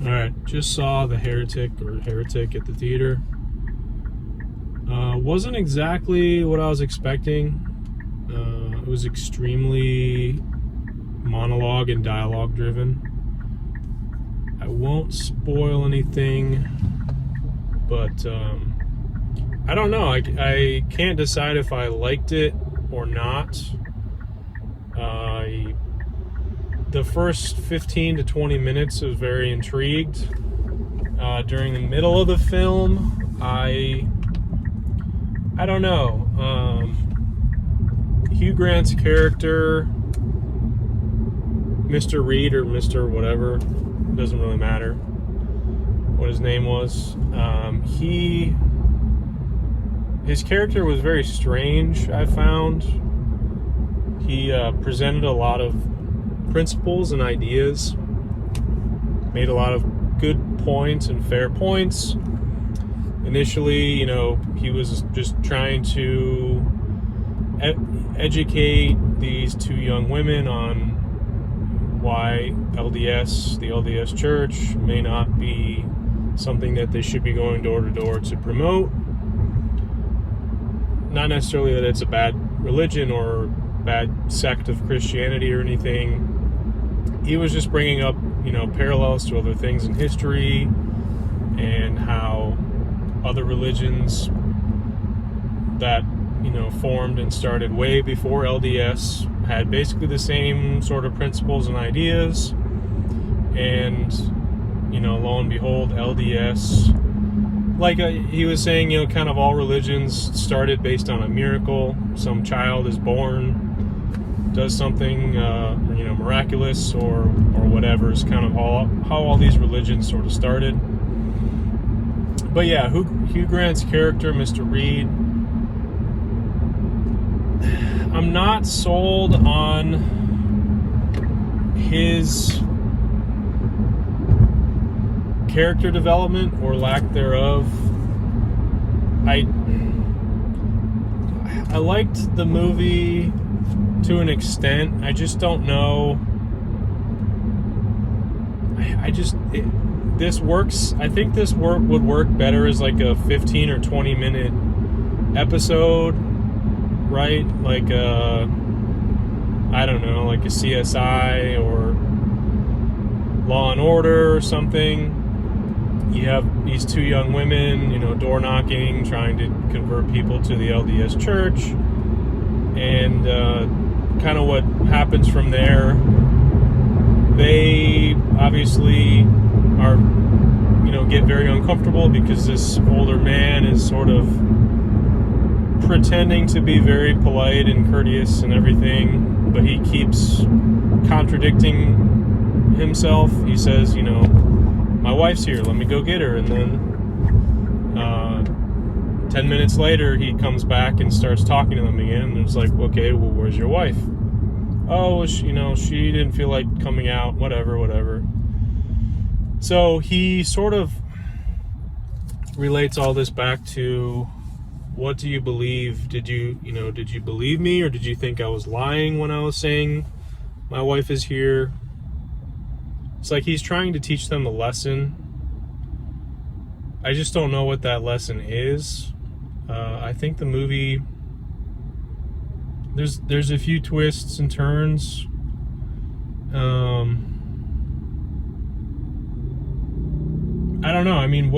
Alright, just saw the Heretic at the theater. Wasn't exactly what I was expecting. It was extremely monologue and dialogue driven. I won't spoil anything, but I don't know. I can't decide if I liked it or not. The first 15 to 20 minutes I was very intrigued. During the middle of the film, I don't know. Hugh Grant's character, Mr. Reed or Mr. whatever, doesn't really matter what his name was. His character was very strange, I found. He presented a lot of principles and ideas, made a lot of good points and fair points. Initially, he was just trying to educate these two young women on why the LDS Church may not be something that they should be going door to door to promote. Not necessarily that it's a bad religion or bad sect of Christianity or anything. He was just bringing up, parallels to other things in history and how other religions that, formed and started way before LDS had basically the same sort of principles and ideas. And, lo and behold, LDS, like he was saying, kind of all religions started based on a miracle. Some child is born, does something, miraculous or whatever is kind of how all these religions sort of started. But yeah, Hugh Grant's character, Mr. Reed, I'm not sold on his character development or lack thereof. I liked the movie to an extent. I just don't know. This works. I think this would work better as like a 15 or 20 minute episode, right? Like I don't know, like a CSI or Law and Order or something. You have these two young women, door knocking, trying to convert people to the LDS Church, and kind of what happens from there. They obviously are, get very uncomfortable because this older man is sort of pretending to be very polite and courteous and everything, but he keeps contradicting himself. He says, my wife's here, let me go get her. And then 10 minutes later, he comes back and starts talking to them again. And it's like, okay, well, where's your wife? Oh, she didn't feel like coming out, whatever. So he sort of relates all this back to, what do you believe? Did you believe me, or did you think I was lying when I was saying my wife is here? It's like he's trying to teach them a lesson. I just don't know what that lesson is. I think the movie, there's a few twists and turns. I don't know. I mean,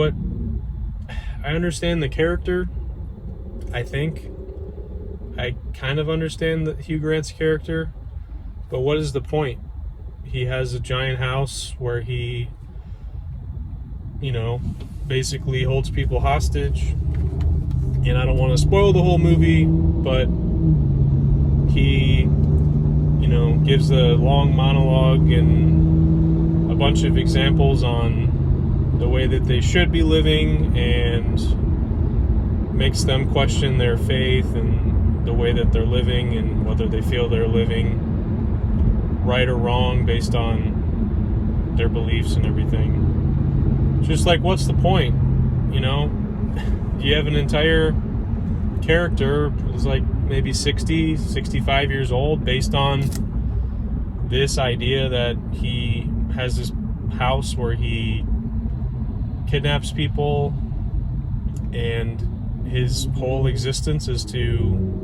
I understand the character. I think I kind of understand Hugh Grant's character, but what is the point? He has a giant house where he, basically holds people hostage. And I don't want to spoil the whole movie, but he, gives a long monologue and a bunch of examples on the way that they should be living, and makes them question their faith and the way that they're living and whether they feel they're living right or wrong based on their beliefs and everything. Just like, what's the point? You have an entire character who's like maybe 60, 65 years old, based on this idea that he has this house where he kidnaps people, and his whole existence is to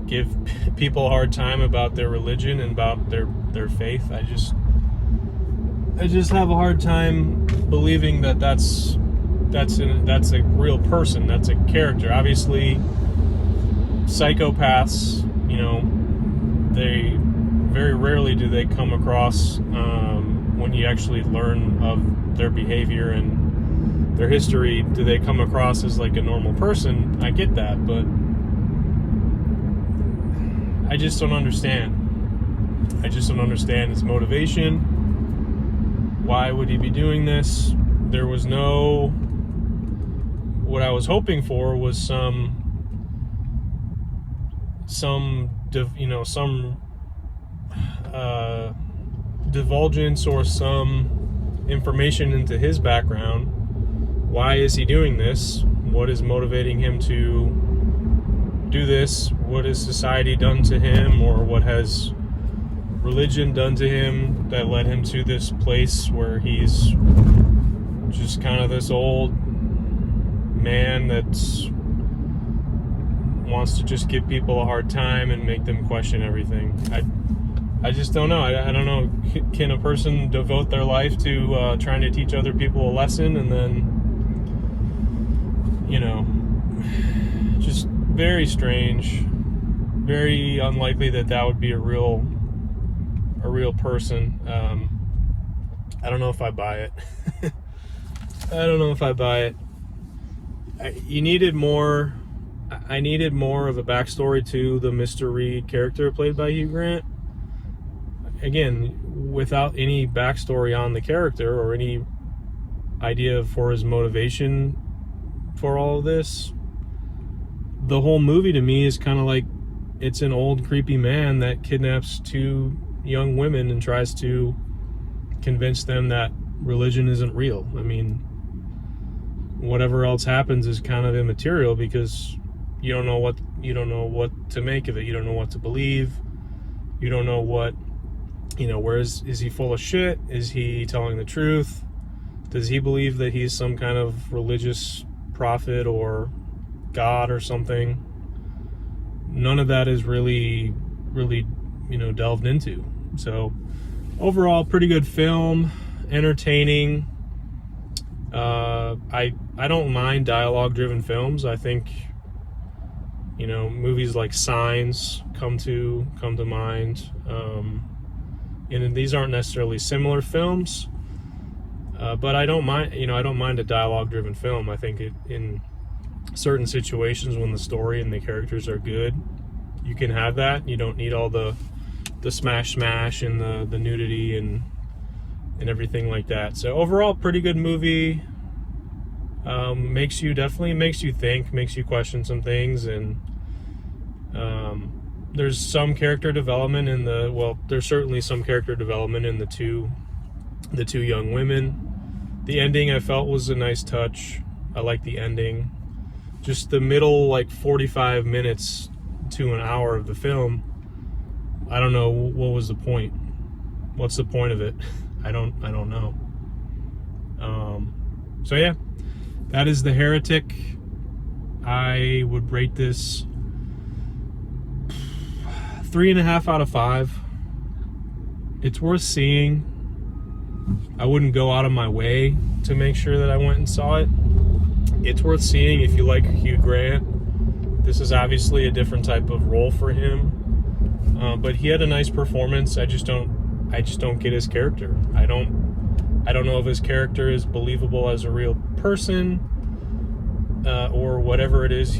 give people a hard time about their religion and about their faith. I just have a hard time believing that that's a real person. That's a character. Obviously, psychopaths, they very rarely do they come across, when you actually learn of their behavior and their history, do they come across as like a normal person? I get that, but I just don't understand. I just don't understand his motivation. Why would he be doing this? There was no... What I was hoping for was some divulgence or some information into his background. Why is he doing this? What is motivating him to do this? What has society done to him, or what has religion done to him that led him to this place where he's just kind of this old man that wants to just give people a hard time and make them question everything. I just don't know. I don't know. Can a person devote their life to trying to teach other people a lesson, and then, just very strange, very unlikely that would be a real person. I don't know if I buy it. I don't know if I buy it. I needed more of a backstory to the Mr. Reed character played by Hugh Grant. Again, without any backstory on the character or any idea for his motivation for all of this, the whole movie to me is kind of like it's an old creepy man that kidnaps two young women and tries to convince them that religion isn't real. I mean, whatever else happens is kind of immaterial, because you don't know what to make of it. You don't know what to believe. You don't know what, where is he full of shit? Is he telling the truth? Does he believe that he's some kind of religious prophet or God or something? None of that is really delved into. So overall, pretty good film, entertaining. I don't mind dialogue-driven films. I think, movies like Signs come to mind. And these aren't necessarily similar films, but I don't mind. I don't mind a dialogue-driven film. I think in certain situations, when the story and the characters are good, you can have that. You don't need all the smash and the nudity and everything like that. So overall, pretty good movie. Definitely makes you think, makes you question some things, and there's some character development there's certainly some character development in the two young women. The ending I felt was a nice touch. I like the ending. Just the middle 45 minutes to an hour of the film, I don't know what was the point. What's the point of it? I don't know. So yeah, that is The Heretic. I would rate this 3.5 out of 5. It's worth seeing. I wouldn't go out of my way to make sure that I went and saw it. It's worth seeing if you like Hugh Grant. This is obviously a different type of role for him, but he had a nice performance. I just don't get his character. I don't know if his character is believable as a real person, or whatever it is.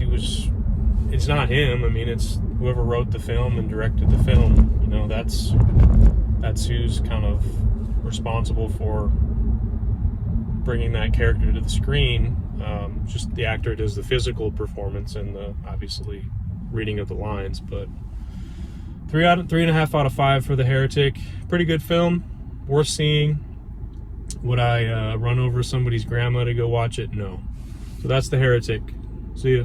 It's not him. I mean, it's whoever wrote the film and directed the film. That's who's kind of responsible for bringing that character to the screen. Just the actor does the physical performance and the obviously reading of the lines. But 3.5 out of 5 for The Heretic. Pretty good film, worth seeing. Would I run over somebody's grandma to go watch it? No. So that's The Heretic. See ya.